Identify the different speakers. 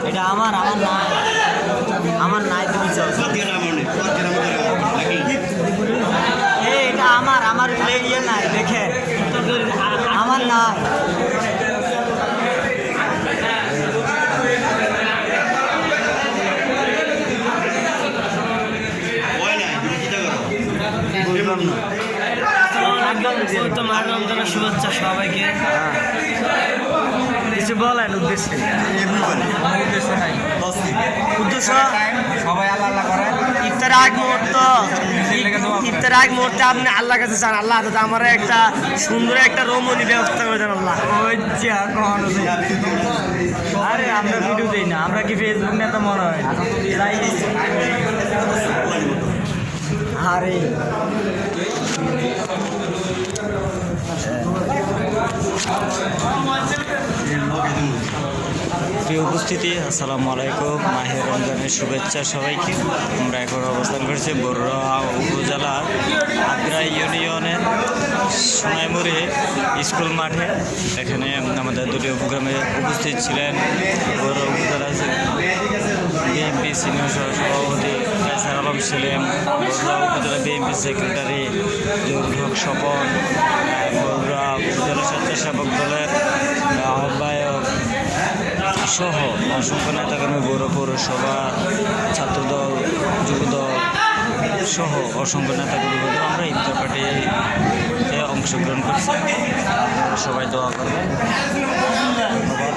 Speaker 1: এটা আমার নাই, আমার নাই। তুমি এটা আমার ইয়ে নাই, দেখে আমার নাই। তোমার রমজানের শুভেচ্ছা সবাইকে। কিছু বলেন উদ্দেশ্যে? উদ্দেশ্য
Speaker 2: সবাই আল্লাহ আল্লাহ করেন।
Speaker 1: ইফতার আগ মুহূর্তে আপনি আল্লাহ কাছে চান, আল্লাহ আমার একটা সুন্দর একটা রমণী ব্যবস্থা করে দেন আল্লাহ। আরে আমরা ভিডিও দিই না, আমরা কি ফেসবুক নিয়ে তো মনে হয়। আরে প্রিয় উপস্থিতি, আসসালামু আলাইকুম। মাহে রমজানের শুভেচ্ছা সবাইকে। আমরা এখন অবস্থান করছি বরুড়া উপজেলার আগ্রা ইউনিয়নের সোনাইমুড়ি স্কুল মাঠে। এখানে আমাদের দলীয় প্রোগ্রামে উপস্থিত ছিলেন বরুড়া উপজেলা বিএনপি সিনিয়র সহসভাপতি কায়সার আলম সেলিম, বরুড়া উপজেলা বিএনপি সেক্রেটারি জহুরুল হক স্বপন, বরুড়া উপজেলা স্বেচ্ছাসেবক দলের আহ্বায়ক সহ অসংখ্য নেতাকর্মী, বড় পৌরসভা, ছাত্রদল, যুবদল সহ অসংখ্য নেতাকর্মী আমরা ইফতার পার্টিতে অংশগ্রহণ করছি। সবাই দোয়া করবেন। ধন্যবাদ।